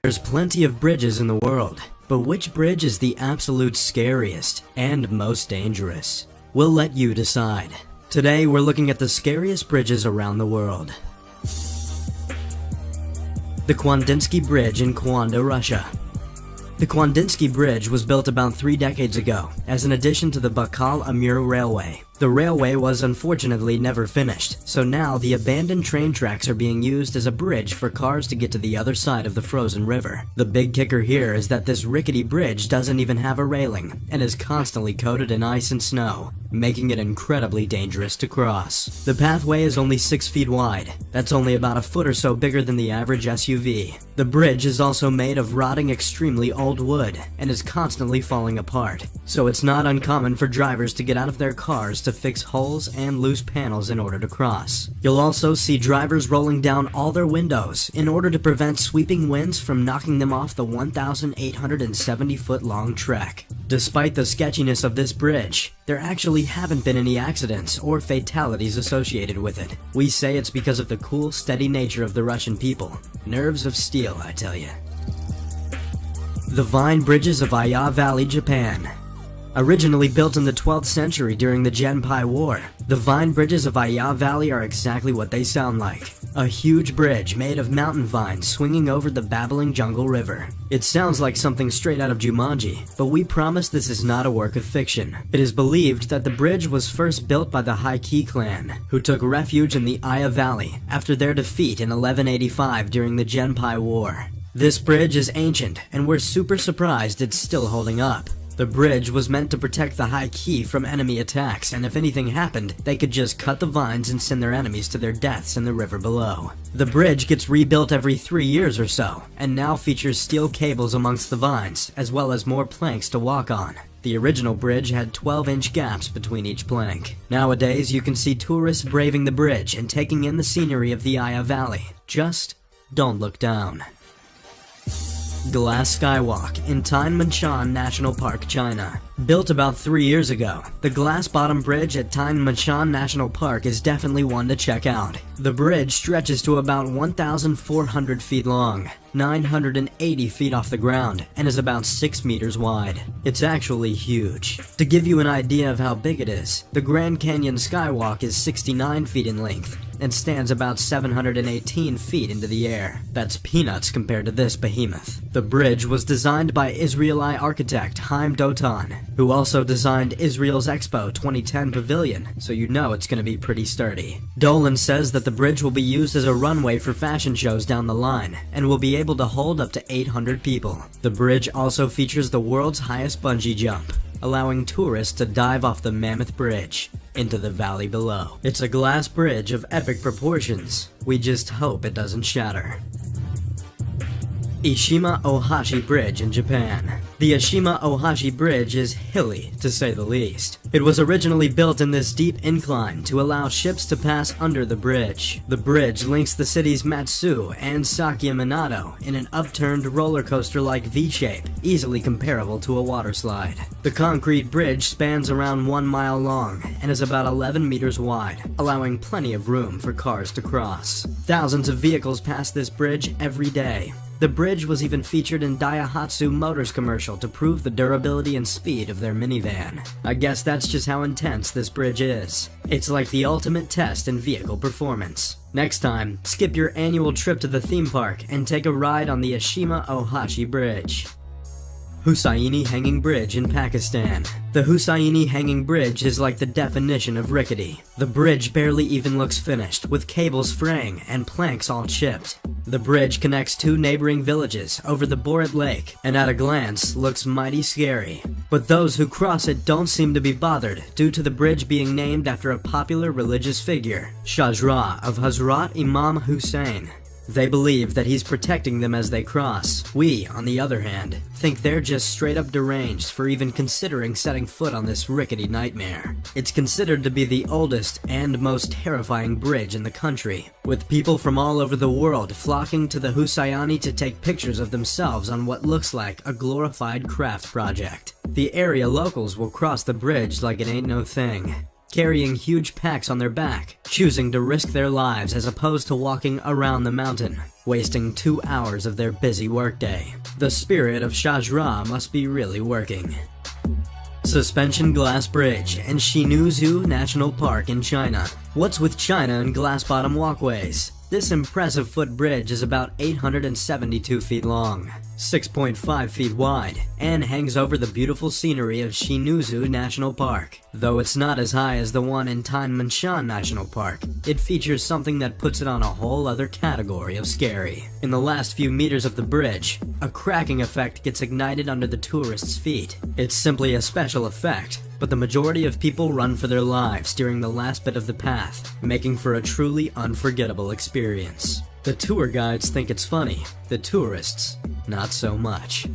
There's plenty of bridges in the world, but which bridge is the absolute scariest and most dangerous? We'll let you decide. Today we're looking at the scariest bridges around the world. The Kwandinsky Bridge in Kwanda, Russia. The Kwandinsky Bridge was built about 3 decades ago as an addition to the Baikal-Amur Railway. The railway was unfortunately never finished, so now the abandoned train tracks are being used as a bridge for cars to get to the other side of the frozen river. The big kicker here is that this rickety bridge doesn't even have a railing and is constantly coated in ice and snow, making it incredibly dangerous to cross. The pathway is only 6 feet wide. That's only about a foot or so bigger than the average SUV. The bridge is also made of rotting extremely old wood and is constantly falling apart, so it's not uncommon for drivers to get out of their cars to fix holes and loose panels in order to cross. You'll also see drivers rolling down all their windows in order to prevent sweeping winds from knocking them off the 1,870-foot long trek. Despite the sketchiness of this bridge, there actually haven't been any accidents or fatalities associated with it. We say it's because of the cool, steady nature of the Russian people. Nerves of steel, I tell you. The Vine Bridges of Aya Valley, Japan. Originally built in the 12th century during the Genpei War, the vine bridges of Aya Valley are exactly what they sound like. A huge bridge made of mountain vines swinging over the babbling jungle river. It sounds like something straight out of Jumanji, but we promise this is not a work of fiction. It is believed that the bridge was first built by the Haiki clan, who took refuge in the Aya Valley after their defeat in 1185 during the Genpei War. This bridge is ancient, and we're super surprised it's still holding up. The bridge was meant to protect the Haiki from enemy attacks, and if anything happened, they could just cut the vines and send their enemies to their deaths in the river below. The bridge gets rebuilt every 3 years or so, and now features steel cables amongst the vines, as well as more planks to walk on. The original bridge had 12-inch gaps between each plank. Nowadays, you can see tourists braving the bridge and taking in the scenery of the Aya Valley. Just don't look down. Glass Skywalk in Tianminshan National Park, China. Built about 3 years ago, the glass bottom bridge at Tianminshan National Park is definitely one to check out. The bridge stretches to about 1,400 feet long, 980 feet off the ground, and is about 6 meters wide. It's actually huge. To give you an idea of how big it is, the Grand Canyon Skywalk is 69 feet in length and stands about 718 feet into the air. That's peanuts compared to this behemoth. The bridge was designed by Israeli architect Chaim Dotan, who also designed Israel's Expo 2010 pavilion, so you know it's going to be pretty sturdy. Dolan says that the bridge will be used as a runway for fashion shows down the line, and will be able to hold up to 800 people. The bridge also features the world's highest bungee jump, allowing tourists to dive off the Mammoth Bridge into the valley below. It's a glass bridge of epic proportions. We just hope it doesn't shatter. Ishima Ohashi Bridge in Japan. The Ishima Ohashi Bridge is hilly, to say the least. It was originally built in this deep incline to allow ships to pass under the bridge. The bridge links the cities Matsu and Sakya Minato in an upturned roller coaster-like V-shape, easily comparable to a water slide. The concrete bridge spans around 1 mile long and is about 11 meters wide, allowing plenty of room for cars to cross. Thousands of vehicles pass this bridge every day. The bridge was even featured in Daihatsu Motors commercial to prove the durability and speed of their minivan. I guess that's just how intense this bridge is. It's like the ultimate test in vehicle performance. Next time, skip your annual trip to the theme park and take a ride on the Ishima Ohashi Bridge. Hussaini Hanging Bridge in Pakistan. The Hussaini Hanging Bridge is like the definition of rickety. The bridge barely even looks finished, with cables fraying and planks all chipped. The bridge connects 2 neighboring villages over the Borat Lake, and at a glance looks mighty scary. But those who cross it don't seem to be bothered due to the bridge being named after a popular religious figure, Shajra of Hazrat Imam Hussein. They believe that he's protecting them as they cross. We, on the other hand, think they're just straight up deranged for even considering setting foot on this rickety nightmare. It's considered to be the oldest and most terrifying bridge in the country, with people from all over the world flocking to the Hussaini to take pictures of themselves on what looks like a glorified craft project. The area locals will cross the bridge like it ain't no thing. carrying huge packs on their back, choosing to risk their lives as opposed to walking around the mountain, wasting 2 hours of their busy workday. The spirit of Shajra must be really working. Suspension Glass Bridge in Shinuzu National Park in China. What's with China and glass-bottom walkways? This impressive footbridge is about 872 feet long, 6.5 feet wide, and hangs over the beautiful scenery of Shinuzu National Park. Though it's not as high as the one in Tianmenshan National Park, it features something that puts it on a whole other category of scary. In the last few meters of the bridge, a cracking effect gets ignited under the tourists' feet. It's simply a special effect, but the majority of people run for their lives during the last bit of the path, making for a truly unforgettable experience. The tour guides think it's funny, the tourists, not so much.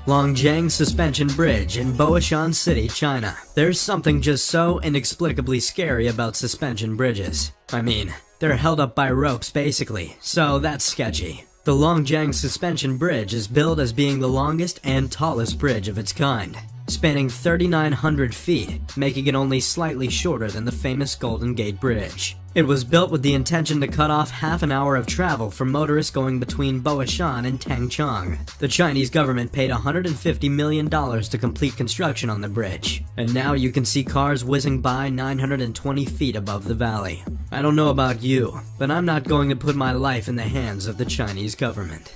Longjiang Suspension Bridge in Baoshan City, China. There's something just so inexplicably scary about suspension bridges. I mean, they're held up by ropes basically, so that's sketchy. The Longjiang Suspension Bridge is billed as being the longest and tallest bridge of its kind, spanning 3,900 feet, making it only slightly shorter than the famous Golden Gate Bridge. It was built with the intention to cut off half an hour of travel for motorists going between Baoshan and Tangchong. The Chinese government paid $150 million to complete construction on the bridge, and now you can see cars whizzing by 920 feet above the valley. I don't know about you, but I'm not going to put my life in the hands of the Chinese government.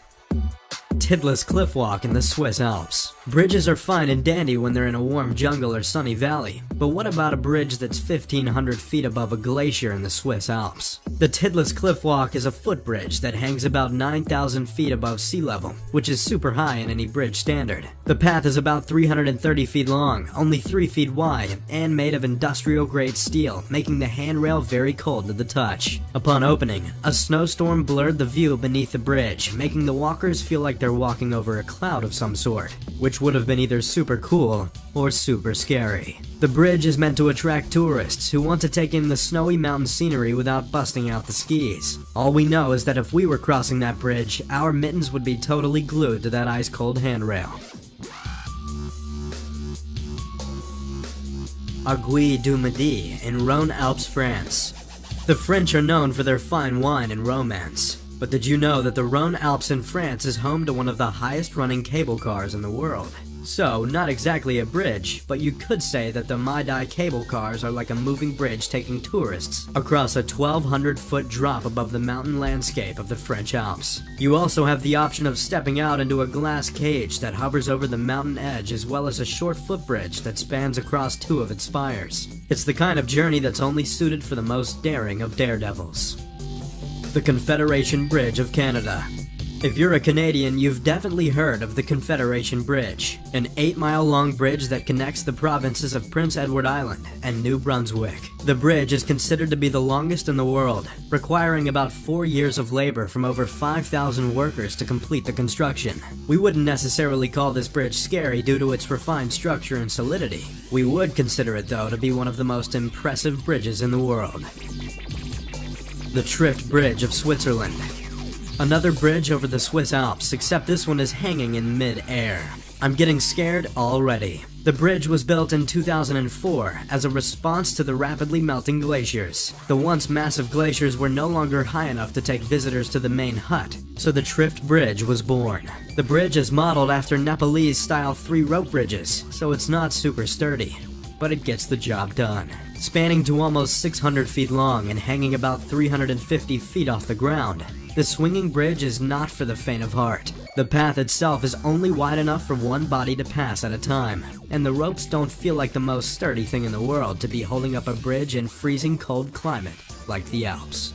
Tidless Cliff Walk in the Swiss Alps. Bridges are fine and dandy when they're in a warm jungle or sunny valley, but what about a bridge that's 1,500 feet above a glacier in the Swiss Alps? The Tidless Cliff Walk is a footbridge that hangs about 9,000 feet above sea level, which is super high in any bridge standard. The path is about 330 feet long, only 3 feet wide, and made of industrial-grade steel, making the handrail very cold to the touch. Upon opening, a snowstorm blurred the view beneath the bridge, making the walkers feel like they're walking over a cloud of some sort, which would have been either super cool or super scary. The bridge is meant to attract tourists who want to take in the snowy mountain scenery without busting out the skis. All we know is that if we were crossing that bridge, our mittens would be totally glued to that ice-cold handrail. Aiguille du Midi in Rhône Alps, France. The French are known for their fine wine and romance. But did you know that the Rhône Alps in France is home to one of the highest running cable cars in the world? So, not exactly a bridge, but you could say that the Maidai cable cars are like a moving bridge taking tourists across a 1,200-foot drop above the mountain landscape of the French Alps. You also have the option of stepping out into a glass cage that hovers over the mountain edge, as well as a short footbridge that spans across 2 of its spires. It's the kind of journey that's only suited for the most daring of daredevils. The Confederation Bridge of Canada. If you're a Canadian, you've definitely heard of the Confederation Bridge, an 8-mile-long bridge that connects the provinces of Prince Edward Island and New Brunswick. The bridge is considered to be the longest in the world, requiring about 4 years of labor from over 5,000 workers to complete the construction. We wouldn't necessarily call this bridge scary due to its refined structure and solidity. We would consider it, though, to be one of the most impressive bridges in the world. The Trift Bridge of Switzerland. Another bridge over the Swiss Alps, except this one is hanging in mid-air. I'm getting scared already. The bridge was built in 2004 as a response to the rapidly melting glaciers. The once massive glaciers were no longer high enough to take visitors to the main hut, so the Trift Bridge was born. The bridge is modeled after Nepalese-style 3-rope bridges, so it's not super sturdy, but it gets the job done. Spanning to almost 600 feet long and hanging about 350 feet off the ground, the swinging bridge is not for the faint of heart. The path itself is only wide enough for one body to pass at a time, and the ropes don't feel like the most sturdy thing in the world to be holding up a bridge in freezing cold climate like the Alps.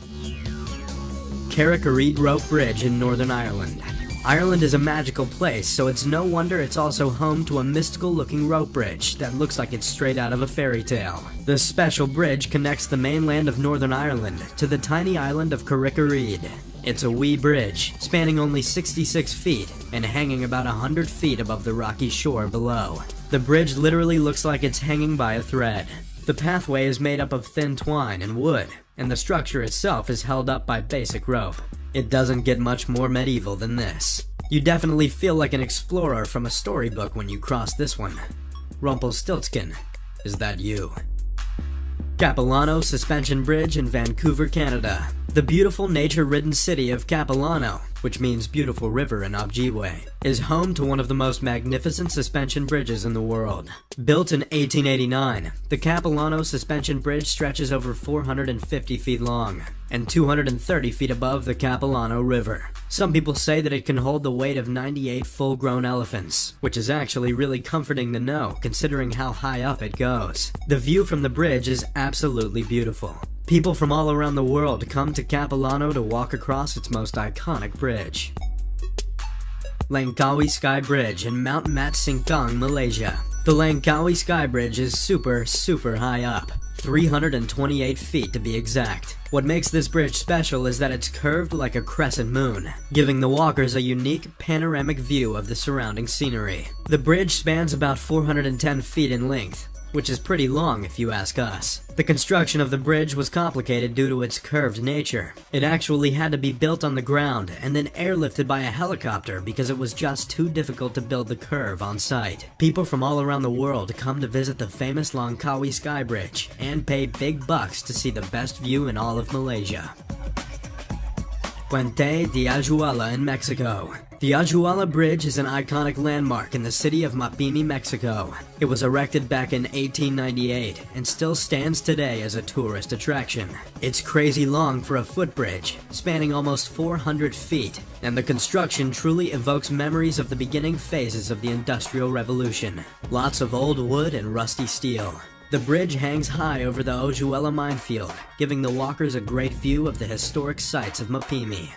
Carrick-a-Rede Rope Bridge in Northern Ireland. Ireland is a magical place, so it's no wonder it's also home to a mystical-looking rope bridge that looks like it's straight out of a fairy tale. This special bridge connects the mainland of Northern Ireland to the tiny island of Carrick-a-Rede. It's a wee bridge, spanning only 66 feet and hanging about 100 feet above the rocky shore below. The bridge literally looks like it's hanging by a thread. The pathway is made up of thin twine and wood, and the structure itself is held up by basic rope. It doesn't get much more medieval than this. You definitely feel like an explorer from a storybook when you cross this one. Rumpelstiltskin, is that you? Capilano Suspension Bridge in Vancouver, Canada. The beautiful nature-ridden city of Capilano, which means beautiful river in Ojibwe, is home to one of the most magnificent suspension bridges in the world. Built in 1889, the Capilano Suspension Bridge stretches over 450 feet long and 230 feet above the Capilano River. Some people say that it can hold the weight of 98 full-grown elephants, which is actually really comforting to know considering how high up it goes. The view from the bridge is absolutely beautiful. People from all around the world come to Capilano to walk across its most iconic bridge. Langkawi Sky Bridge in Mount Mat Singkang, Malaysia. The Langkawi Sky Bridge is super high up, 328 feet to be exact. What makes this bridge special is that it's curved like a crescent moon, giving the walkers a unique panoramic view of the surrounding scenery. The bridge spans about 410 feet in length, which is pretty long if you ask us. The construction of the bridge was complicated due to its curved nature. It actually had to be built on the ground and then airlifted by a helicopter because it was just too difficult to build the curve on site. People from all around the world come to visit the famous Langkawi Sky Bridge and pay big bucks to see the best view in all of Malaysia. Puente de Ayuela in Mexico. The Ayuela Bridge is an iconic landmark in the city of Mapimi, Mexico. It was erected back in 1898 and still stands today as a tourist attraction. It's crazy long for a footbridge, spanning almost 400 feet, and the construction truly evokes memories of the beginning phases of the Industrial Revolution. Lots of old wood and rusty steel. The bridge hangs high over the Ayuela minefield, giving the walkers a great view of the historic sites of Mapimi.